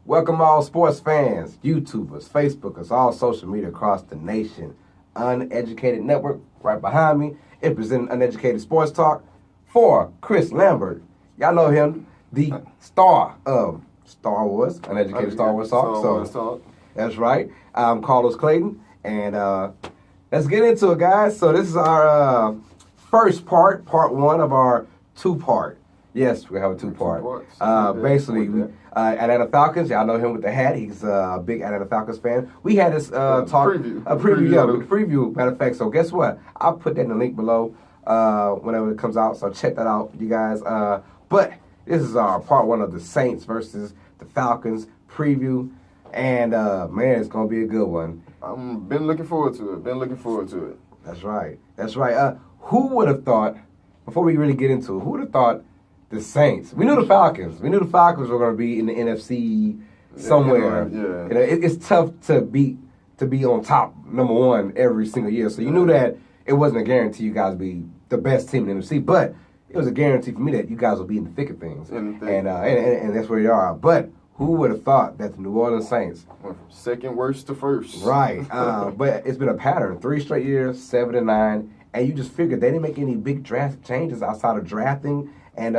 Welcome all sports fans, YouTubers, Facebookers, all social media across the nation. Uneducated Network right behind me. It presents Uneducated Sports Talk for Chris Lambert. Y'all know him, the star of Star Wars, Uneducated Star Wars Talk. That's right. I'm Carlos Clayton, and let's get into it, guys. So this is our first part one of our two-part. Yes, we have a two-part. Basically, Atlanta Falcons. Y'all know him with the hat. He's a big Atlanta Falcons fan. We had this preview. Matter of fact, so guess what? I'll put that in the link below whenever it comes out. So check that out, you guys. But this is our part one of the Saints versus the Falcons preview, and man, it's gonna be a good one. I've been looking forward to it. That's right. Who would have thought? Before we really get into it, who would have thought? The Saints. We knew the Falcons. We knew the Falcons were going to be in the NFC somewhere. Yeah. You know, it's tough to be on top, number one, every single year. So you knew that it wasn't a guarantee you guys would be the best team in the NFC, but it was a guarantee for me that you guys will be in the thick of things. And that's where you are. But who would have thought that the New Orleans Saints went from second worst to first? Right. But it's been a pattern. 3 straight years, 7-9, and you just figured they didn't make any big drastic changes outside of drafting and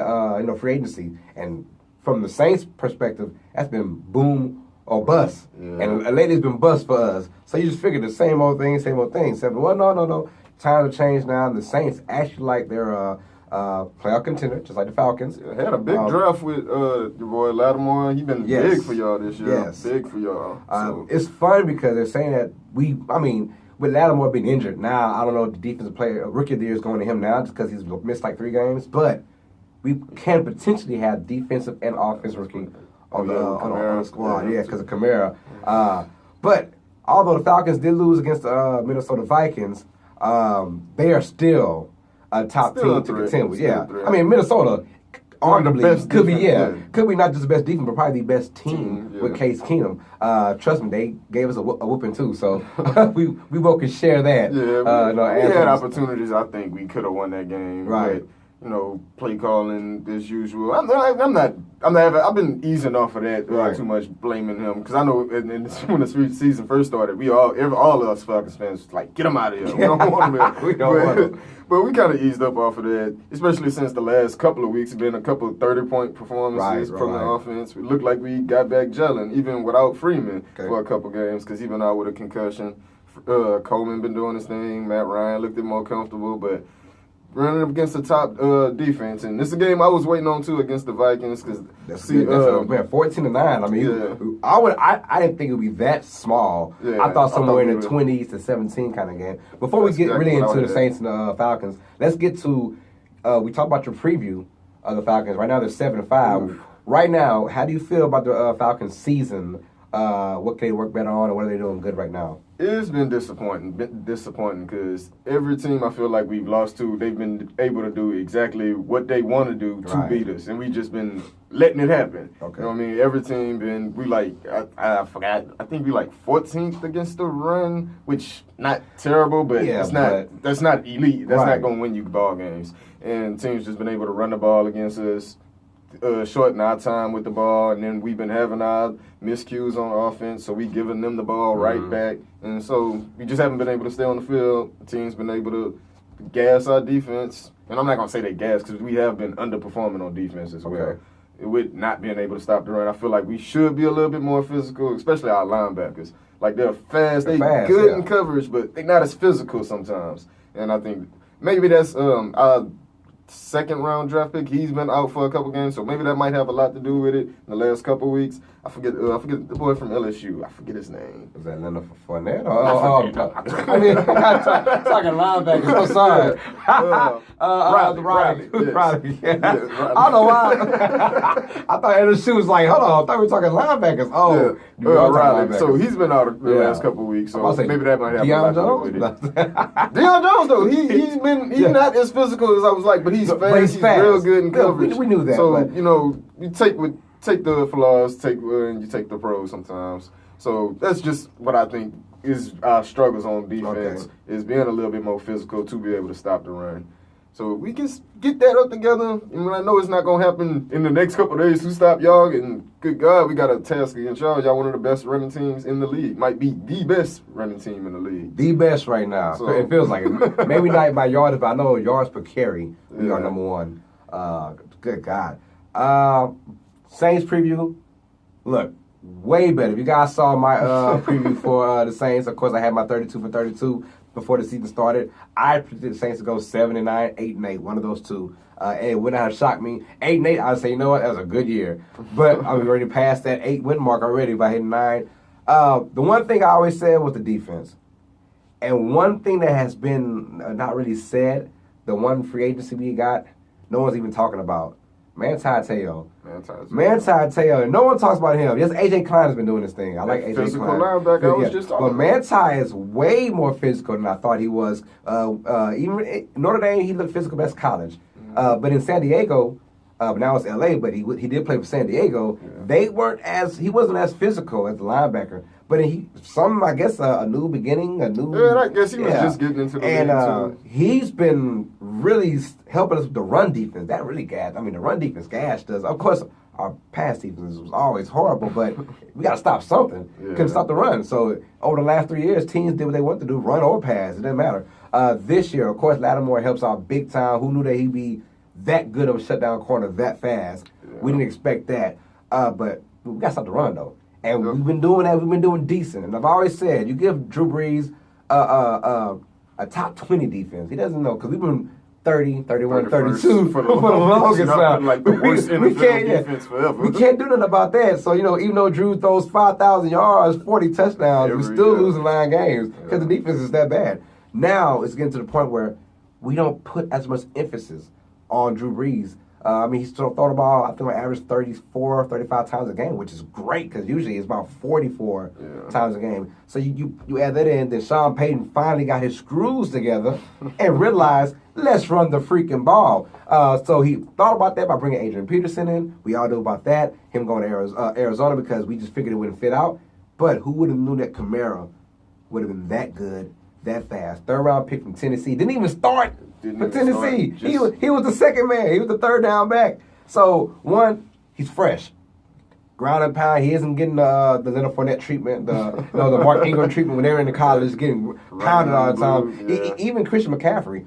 free agency. And from the Saints' perspective, that's been boom or bust. Yeah. And lately it's been bust for us. So you just figured the same old thing. Well, no. Time to change now. The Saints actually like they're a playoff contender, just like the Falcons. Yeah, had a big draft with your boy Lattimore. He's been big for y'all this year. Yes. Big for y'all. It's fun because they're saying that with Lattimore being injured, now I don't know if the defensive player, rookie of the year is going to him now just because he's missed like 3 games, but we can potentially have defensive and offensive rookie on the squad. Yeah, because of Kamara. But although the Falcons did lose against the Minnesota Vikings, they are still a top team to contend with. Yeah, I mean Minnesota arguably could be not just the best defense, but probably the best team with Case Keenum. Trust me, they gave us a whooping too, so we both can share that. Yeah, we had opportunities. I think we could have won that game. Right. But, play calling as usual. I've been easing off of that too much, blaming him, because I know when the season first started, all of us Falcons fans was like, get him out of here. We don't want him. We don't want him. But we kind of eased up off of that, especially since the last couple of weeks have been a couple of 30-point performances from the offense. We looked like we got back gelling, even without Freeman for a couple games, because even out with a concussion, Coleman been doing his thing. Matt Ryan looked more comfortable, but running up against the top defense, and this is a game I was waiting on too against the Vikings, because 14-9. I mean, I didn't think it would be that small. Yeah, I thought somewhere in the 20s to 17 kind of game. Before we get really into the Saints and the Falcons, let's get to we talked about your preview of the Falcons. Right now they're 7-5. Right now, how do you feel about the Falcons season? What can they work better on, or what are they doing good right now? It's been disappointing because every team I feel like we've lost to, they've been able to do exactly what they want to do to beat us, and we've just been letting it happen. Okay. You know what I mean? Every team I forgot, I think we 14th against the run, which not terrible, but that's not elite. That's not going to win you ball games. And teams just been able to run the ball against us, shorten our time with the ball, and then we've been having our miscues on offense, so we giving them the ball right back, and so we just haven't been able to stay on the field. The team's been able to gas our defense, and I'm not going to say they gas because we have been underperforming on defense as well. With not being able to stop the run, I feel like we should be a little bit more physical, especially our linebackers. Like, they're fast, they're good in coverage, but they're not as physical sometimes, and I think maybe that's our second-round draft pick. He's been out for a couple games, so maybe that might have a lot to do with it in the last couple of weeks. I forget the boy from LSU. I forget his name. Is that Leonard Fournette? I mean, talking linebackers. I'm sorry. Riley. I don't know why. I thought LSU was like, hold on, I thought we were talking linebackers. Riley. So he's been out the last couple of weeks, so maybe that might have a lot to do with it. Deion Jones, though, he's not as physical as I was like, but he's fast. He's real good in coverage. We knew that. So, you take the flaws, and you take the pros sometimes. So that's just what I think is our struggles on defense, is being a little bit more physical to be able to stop the run. So we can get that up together. And I know it's not going to happen in the next couple of days to stop y'all. And good God, we got a task against y'all. Y'all one of the best running teams in the league. Might be the best running team in the league. The best right now. So, it feels like it. Maybe not by yards, but I know yards per carry. We are number one. Good God. Saints preview. Look, way better. If you guys saw my preview for the Saints, of course I had my 32 for 32 before the season started. I predicted the Saints to go 7-9, 8-8, one of those two. And it would not have shocked me. 8-8, I'd say, you know what, that was a good year. But I was already past that 8-win mark already by hitting 9. The one thing I always said was the defense. And one thing that has been not really said, the one free agency we got, no one's even talking about. Manti Te'o. No one talks about him. Yes, A.J. Klein has been doing this thing. I like A.J. Klein. Physical linebacker, I was just talking about. But Manti is way more physical than I thought he was. Even in Notre Dame, he looked physical best college. But in San Diego, now it's L.A., but he did play for San Diego. Yeah. He wasn't as physical as the linebacker. But I guess a new beginning, I guess he was just getting into the league, too. He's been really helping us with the run defense. That really the run defense gashed us. Of course, our pass defense was always horrible, but we got to stop something. Couldn't stop the run. So over the last 3 years, teams did what they wanted to do, run or pass. It didn't matter. This year, of course, Lattimore helps out big time. Who knew that he'd be that good of a shutdown corner that fast? Yeah. We didn't expect that. But we got to stop the run, though. And we've been doing that. We've been doing decent. And I've always said, you give Drew Brees a top 20 defense. He doesn't know, because we've been 30, 31, 32 for the longest time. Like the worst NFL defense forever. We can't do nothing about that. So, even though Drew throws 5,000 yards, 40 touchdowns, we're still losing 9 games because the defense is that bad. Now it's getting to the point where we don't put as much emphasis on Drew Brees. He's still thrown the ball, I think, on average 34, 35 times a game, which is great because usually it's about 44 times a game. So you add that in, then Sean Payton finally got his screws together and realized, let's run the freaking ball. So he thought about that by bringing Adrian Peterson in. We all knew about that, him going to Arizona, because we just figured it wouldn't fit out. But who would have knew that Kamara would have been that good, that fast? 3rd round pick from Tennessee. Didn't even start for Tennessee. He was the second man. He was the 3rd down back. So, one, he's fresh. Ground and pound. He isn't getting the Leonard Fournette treatment, the Mark Ingram treatment when they were in the college, getting pounded all the time. Yeah. Even Christian McCaffrey,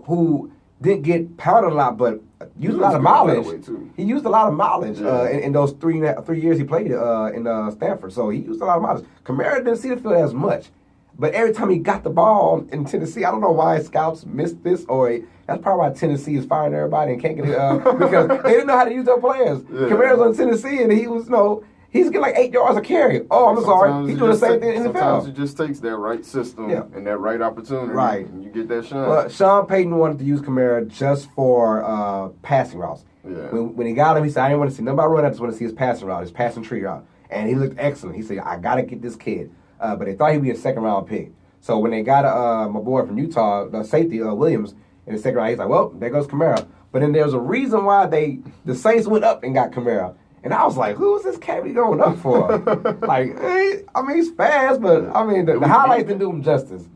who didn't get pounded a lot, but used a lot of mileage. He used a lot of mileage in those 3 years he played in Stanford. So he used a lot of mileage. Kamara didn't see the field as much. But every time he got the ball in Tennessee, I don't know why scouts missed this, or that's probably why Tennessee is firing everybody and can't get it because they didn't know how to use their players. Yeah. Kamara's on Tennessee, and he was, he's getting like 8 yards a carry. Oh, I'm sorry. He's doing the same thing in the NFL. Sometimes it just takes that right system and that right opportunity. Right. And you get that shine. Well, Sean Payton wanted to use Kamara just for passing routes. Yeah. When he got him, he said, I didn't want to see nobody run. I just want to see his passing route, his passing tree route. And he looked excellent. He said, I got to get this kid. But they thought he'd be a 2nd round pick. So when they got my boy from Utah, the safety, Williams, in the 2nd round, he's like, well, there goes Kamara. But then there's a reason why the Saints went up and got Kamara. And I was like, who's this cat going up for? He's fast, but, the highlights didn't do him justice.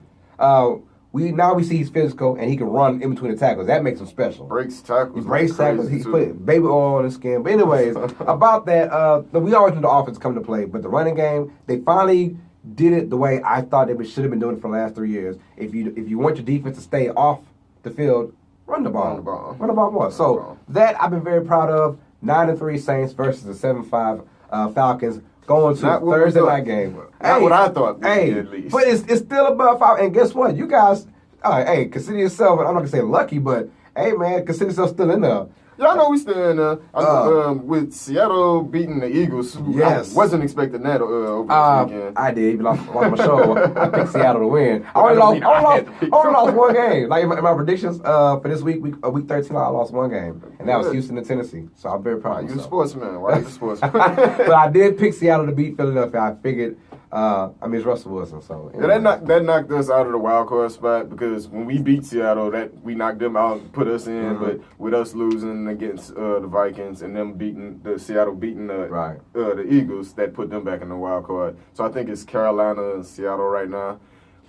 We see he's physical, and he can run in between the tackles. That makes him special. Breaks tackles. He breaks tackles. He put baby oil on his skin. But anyways, about that, we always knew the offense coming to play. But the running game, they finally did it the way I thought they should have been doing it for the last 3 years. If you want your defense to stay off the field, run the ball. Run the ball more. So that I've been very proud of. 9-3 Saints versus the 7-5 Falcons going to a Thursday night game. Not what I thought. At least. But it's still above 5. And guess what? You guys, consider yourself. I'm not gonna say lucky, but hey, man, consider yourself still in there. Y'all know we still in there. With Seattle beating the Eagles. Yes. I wasn't expecting that over this weekend. I did. Even lost my show. I picked Seattle to win. I only lost one game. Like in my predictions for this week 13, I lost one game. And that was Houston and Tennessee. So I'm very proud of myself. You're a sportsman. Why are you a sportsman? But I did pick Seattle to beat Philadelphia. I figured, it's Russell Wilson. So that knocked us out of the wild card spot, because when we beat Seattle, we knocked them out and put us in. Mm-hmm. But with us losing against the Vikings and them Seattle beating the Eagles, that put them back in the wild card. So I think it's Carolina and Seattle right now.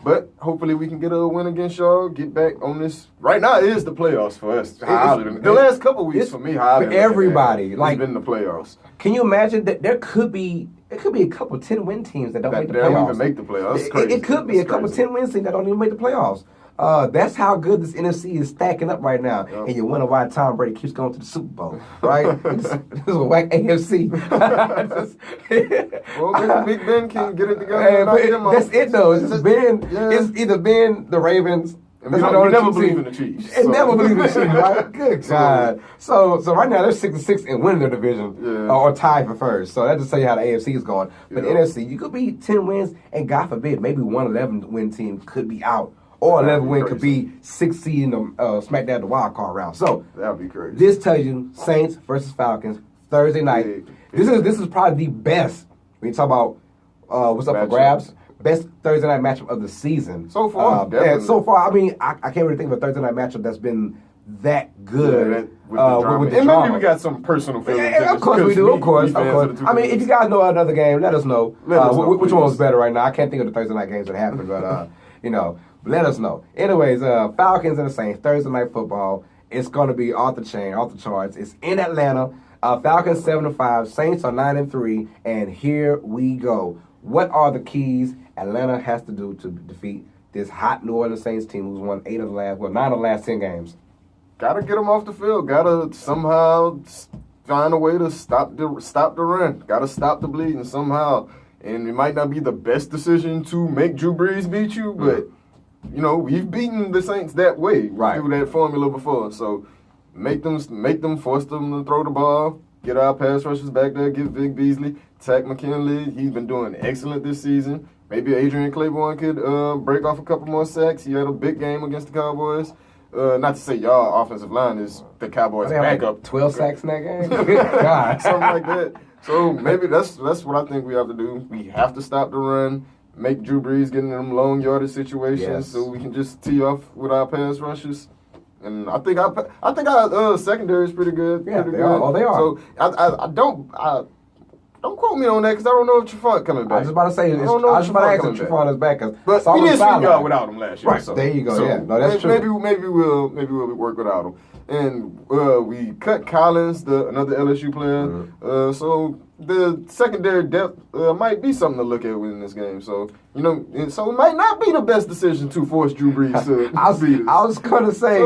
But hopefully we can get a win against y'all, get back on this. Right now, it is the playoffs for us. The last couple weeks for me, for everybody, like, it's been the playoffs. Can you imagine that there could be a couple 10-win teams that don't make the playoffs? Don't even make the playoffs. That's crazy. It could be a couple 10-win teams that don't even make the playoffs. That's how good this NFC is stacking up right now. Yep. And you wonder why Tom Brady keeps going to the Super Bowl, right? this is a whack AFC. Well, maybe Big Ben can get it together. That's it, though. It's either Ben, the Ravens. And we never believe in the Chiefs. And never believe in the Chiefs, right? Good God. So right now they're 6-6 and winning their division, or tied for first. So that just tell you how the AFC is going. But NFC, you could be 10 wins, and God forbid, maybe one 11-win team could be out. Or 11-win could be 6 seed in the SmackDown the wild card round. So that'd be crazy. This tells you Saints versus Falcons Thursday night. This is probably the best. When you talk about what's up for grabs, best Thursday night matchup of the season so far. And so far, I mean, I can't really think of a Thursday night matchup that's been that good. With the and maybe we got some personal feelings. Yeah, of course we do. Of course. I mean, if you guys know another game, let us know. Which one was better right now. I can't think of the Thursday night games that happened, but let us know. Anyways, Falcons and the Saints, Thursday night football. It's going to be off the charts. It's in Atlanta. Falcons 7-5, Saints are 9-3, and here we go. What are the keys Atlanta has to do to defeat this hot New Orleans Saints team who's won 9 of the last 10 games? Gotta get them off the field. Gotta somehow find a way to stop the run. Gotta stop the bleeding somehow. And it might not be the best decision to make Drew Brees beat you, but we've beaten the Saints that way through that formula before. So make them force them to throw the ball. Get our pass rushers back there. Get Vic Beasley. Tack McKinley. He's been doing excellent this season. Maybe Adrian Claiborne could break off a couple more sacks. He had a big game against the Cowboys. Not to say y'all offensive line is the Cowboys' backup. Like 12 sacks in that game? God. Something like that. So maybe that's what I think we have to do. We have to stop the run, make Drew Brees get in them long yardage situations so we can just tee off with our pass rushers. And I think our secondary is pretty good. Yeah, they are. So I don't quote me on that because I don't know if Trufant coming back. I was just about to say, I was just about to ask if Trufant is back. But we didn't see y'all without him last year. Right, so. There you go. Yeah, no, that's true. Maybe we'll work without him. And we cut Collins, another LSU player. Mm-hmm. So the secondary depth might be something to look at within this game. So so it might not be the best decision to force Drew Brees to beat us. I was gonna say,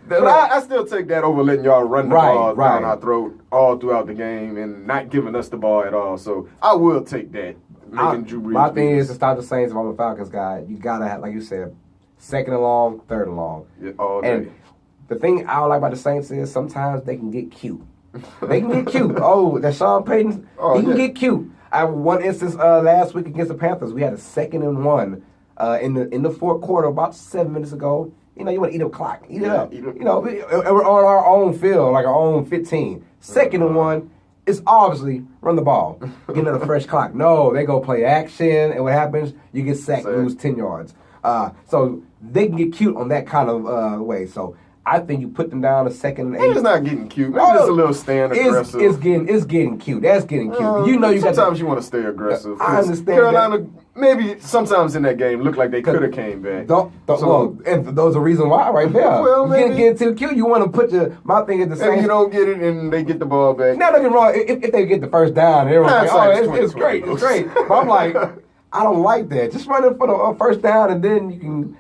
but I still take that over letting y'all run the ball down our throat all throughout the game and not giving us the ball at all. So I will take that. Making Drew Brees. My thing is to stop the Saints. If I'm a Falcons guy, you gotta have, like you said, second and long, third and long. Yeah, all day. And the thing I like about the Saints is sometimes they can get cute. They can get cute. Oh, that Sean Payton, he can get cute. I have one instance last week against the Panthers. We had a 2nd and 1 in the fourth quarter about 7 minutes ago. You want to eat up clock. Eat it up. We're on our own field, like our own 15. 2nd and 1 is obviously run the ball. Get another fresh clock. No, they go play action, and what happens? You get sacked, lose 10 yards. So they can get cute on that kind of way. So I think you put them down a 2nd and 8. It's not getting cute. Maybe it's a little stand aggressive. It's getting cute. That's getting cute. Sometimes you want to stay aggressive. I understand. Carolina, maybe sometimes in that game, looked like they could have came back. And those are reason why right there. Well, maybe getting too cute. You want to put my thing at the same. And you don't get it, and they get the ball back. Now don't get me wrong. If they get the first down, everyone's like, it's great. It's great. But I'm like, I don't like that. Just run it for the first down, and then you can,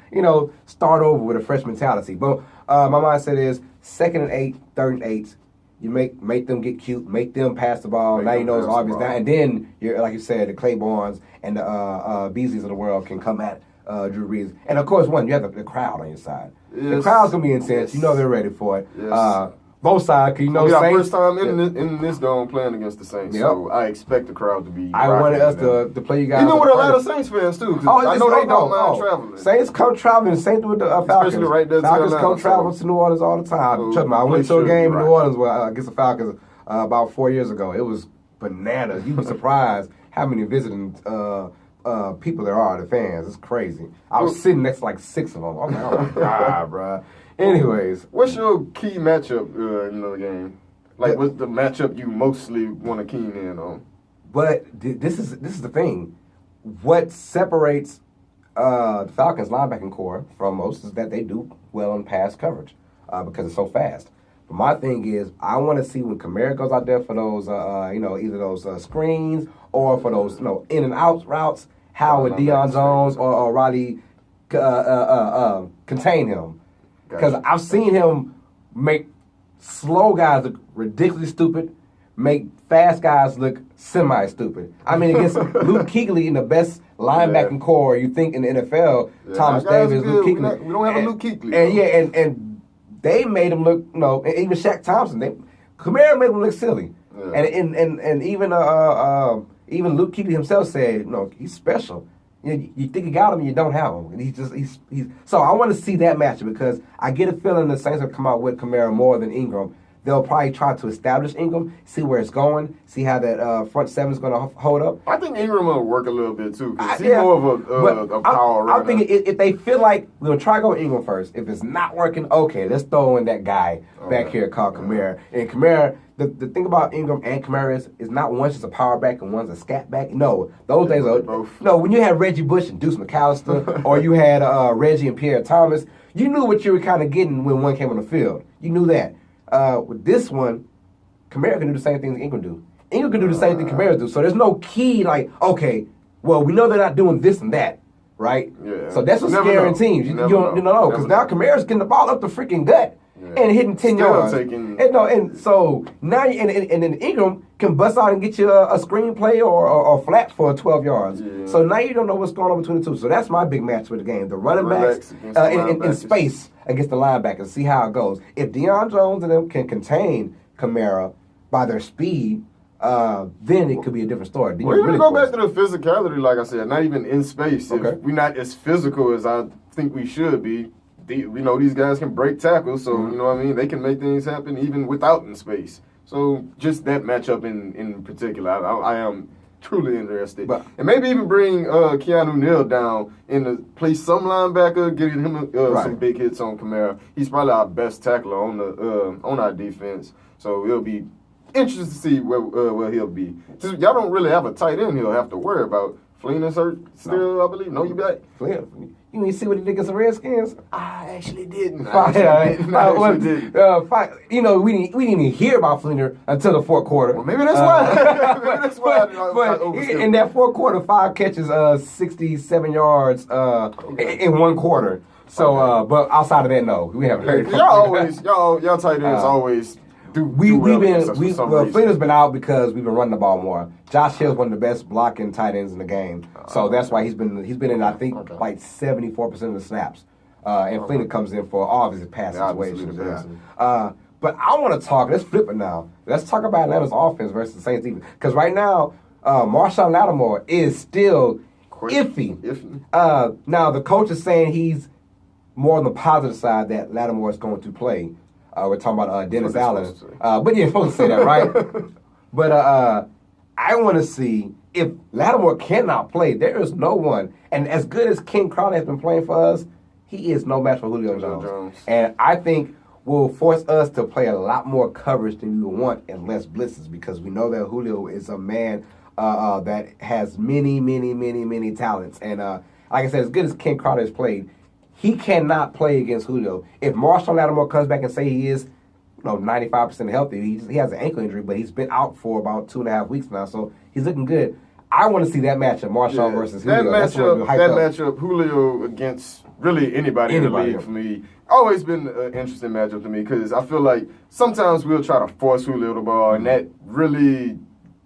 start over with a fresh mentality. But my mindset is 2nd and 8, 3rd and 8. You make them get cute, make them pass the ball. Now it's obvious down, and then you're like you said, the Claibornes and the Beasleys of the world can come at Drew Brees. And of course, you have the crowd on your side. Yes. The crowd's gonna be intense. Yes. They're ready for it. Yes. Both sides, because Saints. Our first time in this dome playing against the Saints, so I expect the crowd to be. I wanted us to play you guys. Even with a lot of Saints fans too. I know they don't mind traveling. Saints come traveling. Same thing with the Falcons. Especially right there. Falcons come travel to New Orleans all the time. Trust me, I went to a game in New Orleans against the Falcons about 4 years ago. It was bananas. You'd be surprised how many visiting people there are, the fans. It's crazy. I was sitting next to like 6 of them. I'm like, oh my God, bro. Anyways, what's your key matchup in the game? Like, what's the matchup you mostly want to keen in on? But this is the thing. What separates the Falcons linebacker core from most is that they do well in pass coverage because it's so fast. But my thing is, I want to see when Kamara goes out there for those, either those screens or for those, in and out routes, how would Deion Jones or Roddy contain him? Because I've seen him make slow guys look ridiculously stupid, make fast guys look semi-stupid. I mean, against Luke Kuechly in the best linebacking core you think in the NFL, Thomas Davis, Luke Kuechly. We don't have a Luke Kuechly. And they made him look, and even Shaq Thompson, Kamara made him look silly. Yeah. And even Luke Kuechly himself said, he's special. You think you got him, and you don't have him. And he's so I want to see that matchup because I get a feeling the Saints will come out with Kamara more than Ingram. They'll probably try to establish Ingram, see where it's going, see how that front seven is going to hold up. I think Ingram will work a little bit too because he's more of a power runner. I'm thinking if they feel like we'll try to go Ingram first. If it's not working, okay, let's throw in that guy back here called Kamara. And Kamara, the thing about Ingram and Kamara is not one's just a power back and one's a scat back. No, those days are both. No, when you had Reggie Bush and Deuce McAllister, or you had Reggie and Pierre Thomas, you knew what you were kind of getting when one came on the field. You knew that. With this one, Kamara can do the same thing that Ingram do. Ingram can do the same thing Kamara do. So there's no key like, okay, well, we know they're not doing this and that, right? Yeah. So that's what's scaring teams. You don't know because now Kamara's getting the ball up the freaking gut and hitting 10 yards. And so now and then Ingram can bust out and get you a screenplay or flat for 12 yards. Yeah. So now you don't know what's going on between the two. So that's my big match with the game. The running backs in space against the linebackers. See how it goes. If Deion Jones and them can contain Kamara by their speed, then it could be a different story. Then we're going to go back to the physicality, like I said, not even in space. Okay. If we're not as physical as I think we should be, these guys can break tackles, so, you know what I mean? They can make things happen even without in space. So just that matchup in particular, I am truly interested. And maybe even bring Keanu Neal down and to play some linebacker, getting him some big hits on Kamara. He's probably our best tackler on our defense. So it'll be interesting to see where he'll be. Y'all don't really have a tight end he'll have to worry about. Flynn is hurt still, I believe. No, you back? Flynn. You didn't see what he did against the Redskins? I actually didn't. We didn't even hear about Fleener until the fourth quarter. Well, maybe that's why. Maybe that's why. But in that fourth quarter, 5 catches, 67 yards in one quarter. So, but outside of that, no, we haven't heard. Y'all tight ends always. Fleener's been out because we've been running the ball more. Josh Hill's one of the best blocking tight ends in the game, so that's why he's been in like 74% of the snaps. And Fleener comes in for all of his pass situations. But I want to talk. Let's flip it now. Let's talk about Atlanta's offense versus the Saints defense because right now, Marshawn Lattimore is still iffy. Now the coach is saying he's more on the positive side that Lattimore is going to play. We're talking about Dennis Allen. But you're supposed to say that, right? But I want to see if Lattimore cannot play. There is no one. And as good as Ken Crowley has been playing for us, he is no match for Julio Jones. And I think will force us to play a lot more coverage than we would want and less blitzes because we know that Julio is a man that has many, many, many, many talents. And like I said, as good as Ken Crowley has played, he cannot play against Julio. If Marshawn Lattimore comes back and say he is 95% healthy, he has an ankle injury, but he's been out for about 2.5 weeks now, so he's looking good. I want to see that matchup, Marshawn versus Julio. That matchup, Julio against really anybody in the league for me, always been an interesting matchup to me because I feel like sometimes we'll try to force Julio the ball, and that really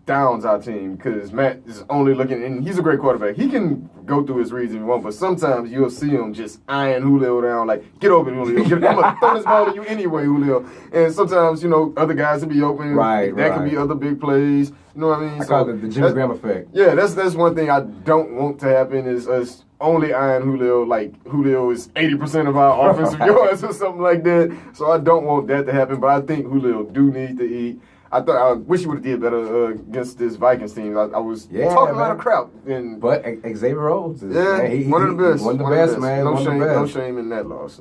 downs our team because Matt is only looking, and he's a great quarterback. He can go through his reads if he wants, but sometimes you'll see him just eyeing Julio down, like, get open, Julio. I'm going to throw this ball to you anyway, Julio. And sometimes, other guys will be open. That could be other big plays. You know what I mean? I call it the Jimmy Graham effect. Yeah, that's one thing I don't want to happen is us only eyeing Julio like Julio is 80% of our offensive yards or something like that. So I don't want that to happen, but I think Julio do need to eat. I wish he would have did better against this Vikings team. I was talking a lot of crap. But Xavier Rhodes is one of the best. One of the best, man. No shame in that loss.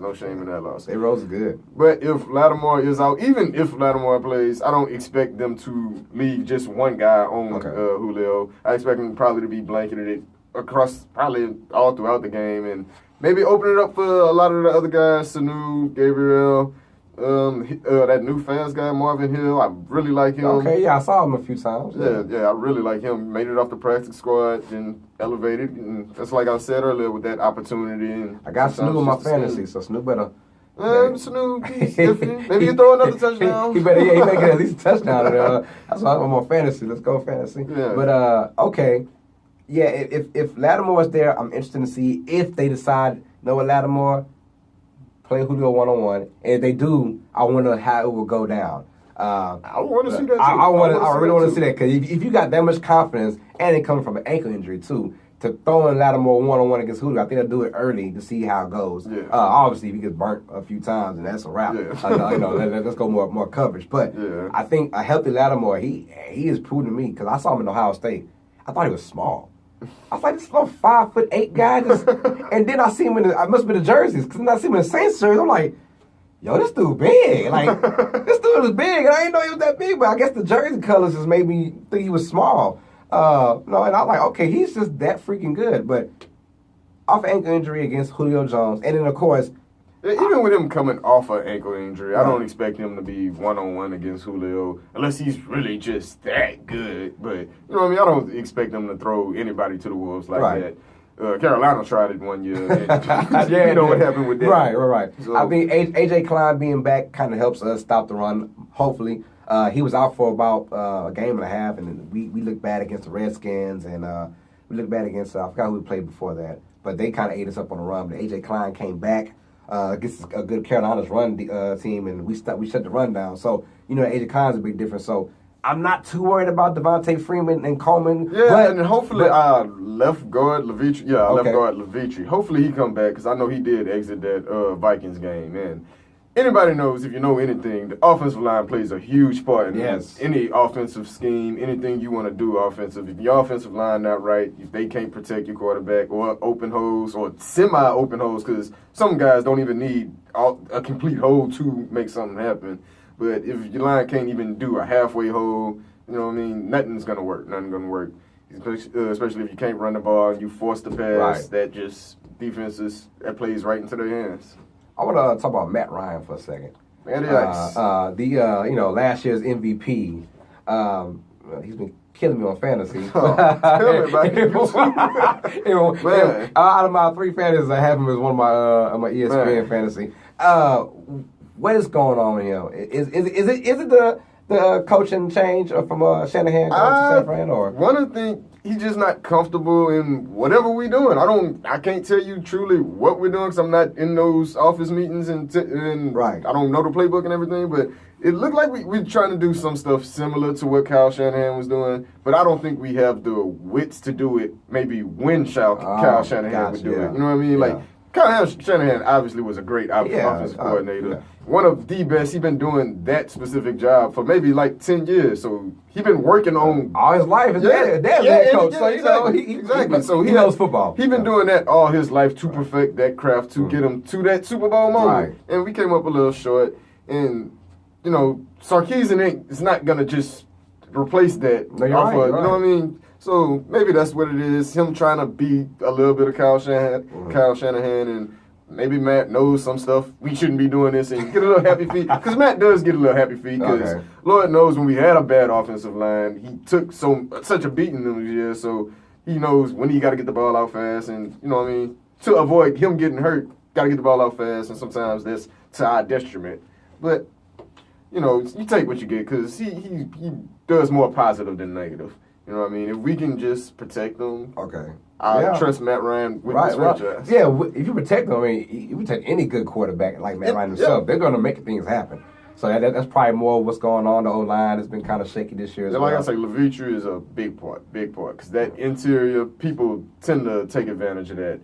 Xavier Rhodes is good. But if Lattimore is out, even if Lattimore plays, I don't expect them to leave just one guy on Julio. I expect him probably to be blanketed across probably all throughout the game, and maybe open it up for a lot of the other guys, Sanu, Gabriel, that new fast guy, Marvin Hill. I really like him. Okay, yeah, I saw him a few times. Yeah, I really like him. Made it off the practice squad and elevated. And that's like I said earlier with that opportunity. And I got Sanu in my fantasy, so Sanu better. Sanu, he's iffy. Maybe he throw another touchdown. he make it at least a touchdown. That's why I'm on fantasy. Let's go fantasy. Yeah. But okay, yeah. If Lattimore is there, I'm interested to see if they decide, you know what, Lattimore, play Julio 1-on-1. And if they do, I wonder how it will go down. I want to see that too. I really want to see that because if you got that much confidence and it coming from an ankle injury too, to throw in Lattimore 1-on-1 against Julio, I think they'll do it early to see how it goes. Yeah. Obviously, if he gets burnt a few times, and that's a wrap. Yeah. Let's go more coverage. But I think a healthy Lattimore, he is proven to me because I saw him in Ohio State. I thought he was small. I was like, this little 5'8" guy. And then I see him I must have been the jerseys because then I see him in Saints jersey. I'm like, yo, this dude big. Like, this dude is big. And I didn't know he was that big, but I guess the jersey colors just made me think he was small. No, and I'm like, okay, he's just that freaking good. But off ankle injury against Julio Jones, and then of course, even with him coming off an ankle injury, I don't expect him to be 1-on-1 against Julio unless he's really just that good. But you know what I mean? I don't expect him to throw anybody to the wolves like that. Carolina tried it one year. And you know what happened with that. Right. So, I think AJ Klein being back kind of helps us stop the run. Hopefully. He was out for about a game and a half, and then we looked bad against the Redskins, and we looked bad against, I forgot who we played before that, but they kind of ate us up on the run. But AJ Klein came back against a good Carolina's run team, and we shut the run down. So, you know, AJ Klein's a big difference. So, I'm not too worried about Devontae Freeman and Coleman. Yeah, and hopefully left guard Levitri. Yeah, left guard Levitri. Hopefully he come back because I know he did exit that Vikings game. And anybody knows, if you know anything, the offensive line plays a huge part in any offensive scheme, anything you want to do offensive. If your offensive line not right, if they can't protect your quarterback or open holes or semi-open holes, because some guys don't even need a complete hole to make something happen. But if your line can't even do a halfway hole, you know what I mean, nothing's going to work. Nothing's going to work, especially if you can't run the ball and you force the pass. That just that plays right into their hands. I want to talk about Matt Ryan for a second. Last year's MVP. He's been killing me on fantasy. Out of my 3 fantasies, I have him as one of my ESPN fantasy. What is going on with him? Is it the coaching change from Shanahan to San Fran, or one of the things, he's just not comfortable in whatever we're doing. I can't tell you truly what we're doing because I'm not in those office meetings and I don't know the playbook and everything. But it looked like we're trying to do some stuff similar to what Kyle Shanahan was doing. But I don't think we have the wits to do it. Maybe when Kyle Shanahan would do it. You know what I mean? Like, Kyle Shanahan obviously was a great offensive coordinator. Yeah. One of the best. He's been doing that specific job for maybe like 10 years. So he's been working on all his life. His dad's coach. So exactly. So he knows football. He's been doing that all his life to perfect that craft to get him to that Super Bowl moment. Right. And we came up a little short. And you know, Sarkisian is not gonna just replace that. No, you're right. You know what I mean? So maybe that's what it is. Him trying to be a little bit of Kyle Shanahan, and maybe Matt knows some stuff. We shouldn't be doing this and get a little happy feet. Because Matt does get a little happy feet. Because Lord knows when we had a bad offensive line, he took such a beating those years. So he knows when he got to get the ball out fast. And, you know what I mean? To avoid him getting hurt, got to get the ball out fast. And sometimes that's to our detriment. But, you know, you take what you get because he does more positive than negative. You know what I mean? If we can just protect them, I trust Matt Ryan with this franchise. Yeah, if you protect them, I mean, you protect any good quarterback like Matt Ryan himself, they're going to make things happen. So that's probably more what's going on. The O-line has been kind of shaky this year as well. Like I say, Levitri is a big part, because that interior, people tend to take advantage of that.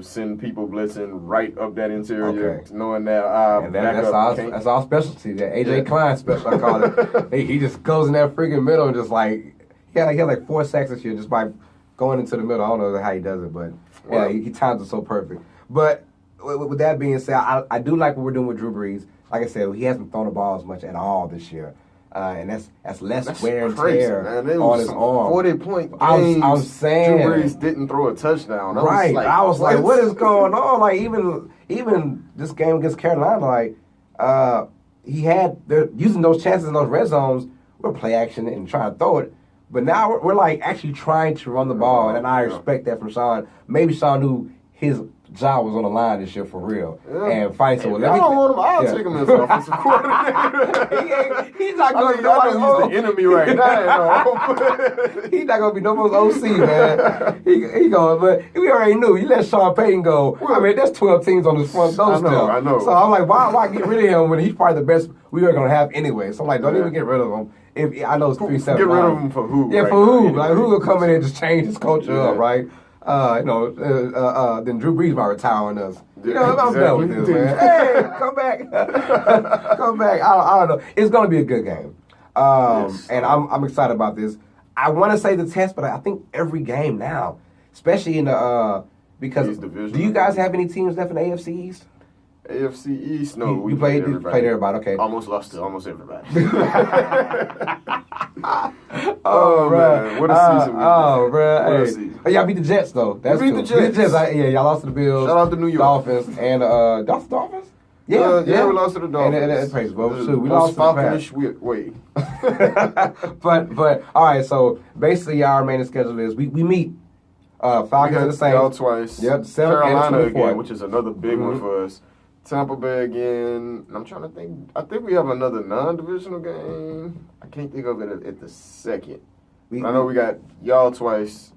Send people blitzing right up that interior, knowing that that's our specialty. That AJ Klein special, I call it. He just goes in that freaking middle and just like he had like 4 sacks this year just by going into the middle. I don't know how he does it, but he times it so perfect. But with that being said, I do like what we're doing with Drew Brees. Like I said, he hasn't thrown the ball as much at all this year. and that's less wear and tear on his arm. 40-point games. I'm saying Drew Brees didn't throw a touchdown. I was like, what is going on? Like even this game against Carolina, like they're using those chances in those red zones. We're play action and trying to throw it. But now we're like actually trying to run the ball, and I respect that from Sean. Maybe Sean knew his job was on the line this year for real. Yeah. And fighting so well. I don't want him. I'll take him as offensive coordinator. He's not going to be nobody's the enemy right now. He's not going to be nobody's OC, man. He going, but we already knew. You let Sean Payton go. I mean, there's 12 teams on his front door still. I know. So I'm like, why get rid of him when he's probably the best we are going to have anyway? So I'm like, don't even get rid of him. If I know it's 3-7. Get rid of him for who? Yeah, right for who? Like who will come in and just change his culture up, right? Then Drew Brees might retire on us. You know, I'm done with this, man. Hey, come back. Come back. I don't know. It's going to be a good game. And I'm excited about this. I want to say the test, but I think every game now, especially in the because do you guys have any teams left in the AFC East? AFC East, no. We played everybody, okay. Almost lost to almost everybody. Oh, man. What a season we had. Oh, bro. Hey. Y'all beat the Jets, though. That's beat cool. the Jets. Y'all lost to the Bills. Shout out to New York. Dolphins. And, that's the Dolphins? Yeah, we lost to the Dolphins. And praise, bro. Shoot, we lost to the Pats. Way. But, all right, so basically our remaining schedule is we meet Falcons and the Saints. Y'all twice. Yep, Carolina again, which is another big one for us. Tampa Bay again. I'm trying to think. I think we have another non-divisional game. I can't think of it at the second. I know we got y'all twice,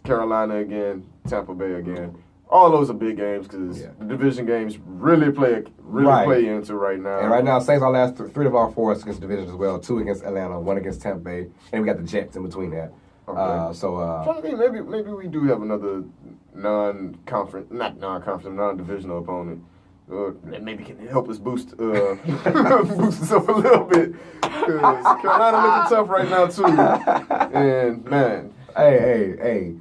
Carolina again, Tampa Bay again. All those are big games because the division games really play into right now. And right now, Saints our last 3 of our 4 against the division as well. 2 against Atlanta, 1 against Tampa Bay, and we got the Jets in between that. Okay. I'm trying to think. Maybe we do have another non-divisional opponent. That maybe can help us boost us up a little bit. Because Carolina looking tough right now, too. And, man. Hey.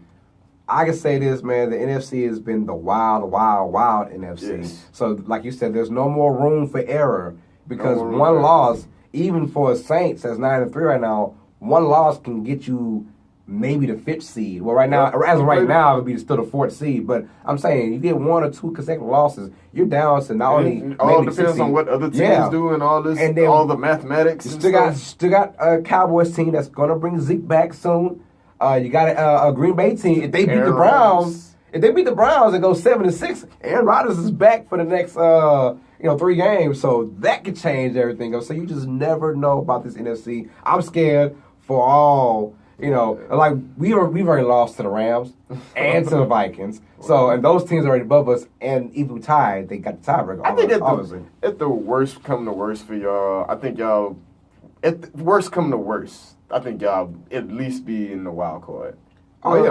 I can say this, man. The NFC has been the wild NFC. Yes. So, like you said, there's no more room for error. Because one loss, even for Saints that's 9-3 right now, one loss can get you maybe the 5th seed. Well, right now, as of right now, it would be still the 4th seed. But I'm saying, you get 1 or 2 consecutive losses, you're down to not only all depends on what other teams do and all this, and then all the mathematics. You still got a Cowboys team that's gonna bring Zeke back soon. You got a Green Bay team. If they beat the Browns, and go 7-6, Aaron Rodgers is back for the next 3 games. So that could change everything. So you just never know about this NFC. I'm scared for all. Like we've already lost to the Rams and to the Vikings. So and those teams are already above us, and even tied, they got the tiebreaker. I think at the worst come to worst for y'all, I think y'all at the worst come to worst, I think y'all at least be in the wild card. Oh yeah,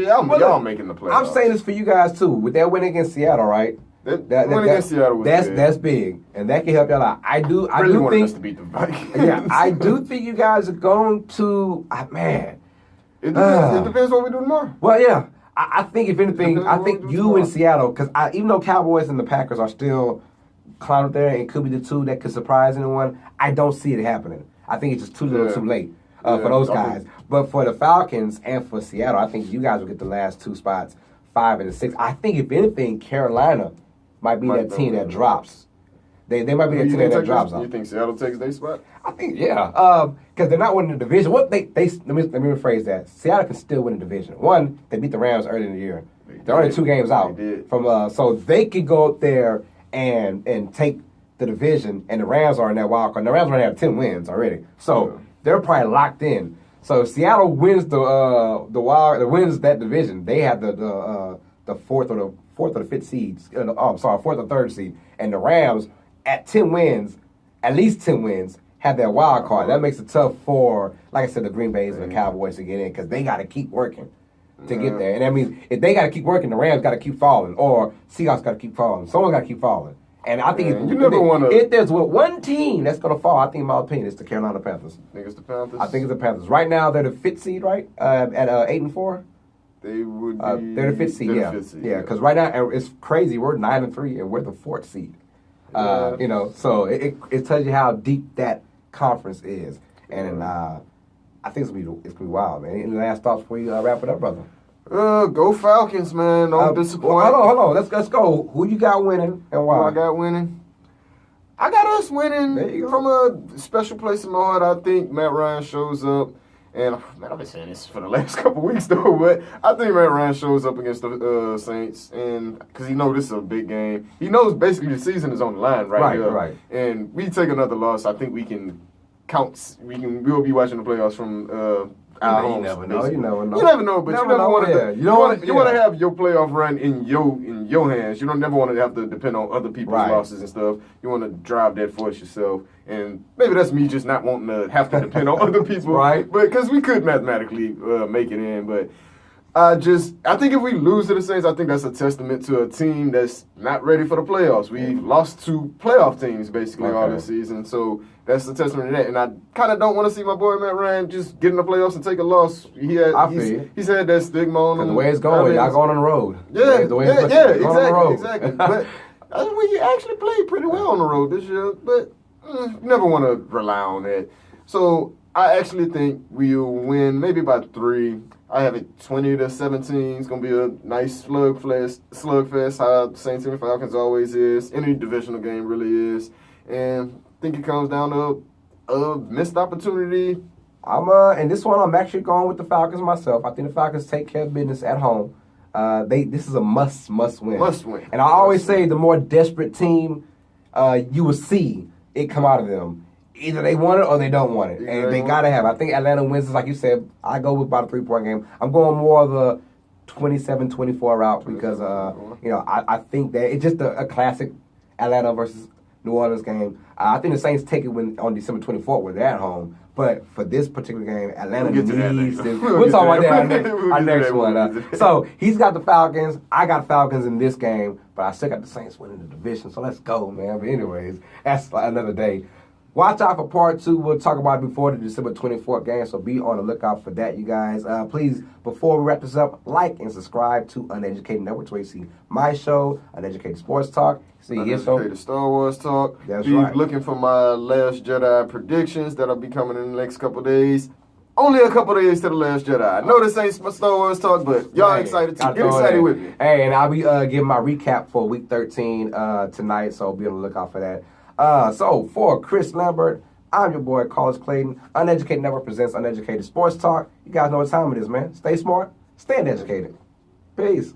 y'all making the playoffs. I'm saying this for you guys too. With that win against Seattle, right? That win against Seattle was big. That's big, and that can help y'all out. I do wanted think us to beat the Vikings. Yeah, I do think you guys are going to. Man. It depends what we do tomorrow. Well, yeah. I think, if anything, I think you in Seattle, because even though Cowboys and the Packers are still climbing up there and could be the 2 that could surprise anyone, I don't see it happening. I think it's just too little too late for those guys. But for the Falcons and for Seattle, I think you guys will get the last 2 spots, 5 and 6. I think, if anything, Carolina might be that team that drops. They might be the team that drops off. You think Seattle takes their spot? I think, yeah. Because they're not winning the division. Let me rephrase that. Seattle can still win the division. One, they beat the Rams early in the year. They're only 2 games out. From so they could go up there and take the division, and the Rams are in that wild card. The Rams already have 10 wins already. So they're probably locked in. So if Seattle wins wins that division, they have the 4th or the 5th seed. 4th or 3rd seed. And the Rams, at 10 wins, at least 10 wins, have that wild card. That makes it tough for, like I said, the Green Bays and the Cowboys to get in, because they got to keep working to get there. And that means if they got to keep working, the Rams got to keep falling, or Seahawks got to keep falling. Someone got to keep falling. And I think if there's one team that's going to fall, I think, in my opinion, it's the Carolina Panthers. Think it's the Panthers? I think it's the Panthers. Right now, they're the 5th seed, right? At 8-4. They would be. They're the 5th seed. Yeah. Because right now it's crazy. We're 9-3 and we're the 4th seed. So it tells you how deep that conference is. And I think it's gonna be wild, man. Any last thoughts before you wrap it up, brother? Go Falcons, man. Don't disappoint. Hold on. Let's go. Who you got winning and why? Who I got winning? I got us winning from a special place in my heart. I think Matt Ryan shows up. And, man, I've been saying this for the last couple weeks, though. But I think Matt Ryan shows up against the Saints. And because he knows this is a big game. He knows basically the season is on the line right here. Right. And we take another loss. I think we can count. We'll be watching the playoffs from our homes. You never know. You never know. You never know, but you never want to. You want to have your playoff run in your hands. You don't never want to have to depend on other people's losses and stuff. You want to drive that force yourself. And maybe that's me just not wanting to have to depend on other people, right? But because we could mathematically make it in, but I think if we lose to the Saints, I think that's a testament to a team that's not ready for the playoffs. We've lost to playoff teams basically all this season, so that's a testament to that. And I kind of don't want to see my boy Matt Ryan just get in the playoffs and take a loss. He's had that stigma on him. The way it's going, y'all going on the road. Exactly. But we actually played pretty well on the road this year, but never want to rely on that. So I actually think we'll win maybe by 3. I have it 20-17. It's gonna be a nice slugfest. How the Saints and Falcons always is. Any divisional game really is, and I think it comes down to a missed opportunity. And this one I'm actually going with the Falcons myself. I think the Falcons take care of business at home. This is a must win. Must win. And I always say the more desperate team you will see it come out of them. Either they want it or they don't want it. And they got to have it. I think Atlanta wins, like you said. I go with about a 3-point game. I'm going more of the 27-24 route because, I think that it's just a classic Atlanta versus New Orleans game. I think the Saints take it on December 24th when they're at home. But for this particular game, Atlanta needs to. We'll talk about that our next one. So he's got the Falcons. I got Falcons in this game. But I still got the Saints winning the division. So let's go, man. But anyways, that's another day. Watch out for part 2. We'll talk about it before the December 24th game, so be on the lookout for that, you guys. Please, before we wrap this up, like and subscribe to Uneducated Network, where you see my show, Uneducated Sports Talk. See his show. Uneducated Star Wars Talk. That's be right. Looking for my Last Jedi predictions that'll be coming in the next couple days. Only a couple days to the Last Jedi. I know this ain't Star Wars Talk, but y'all excited too. Get excited with me. Hey, and I'll be giving my recap for Week 13 tonight, so be on the lookout for that. So, for Chris Lambert, I'm your boy, College Clayton. Uneducated Network presents Uneducated Sports Talk. You guys know what time it is, man. Stay smart, stay uneducated. Peace.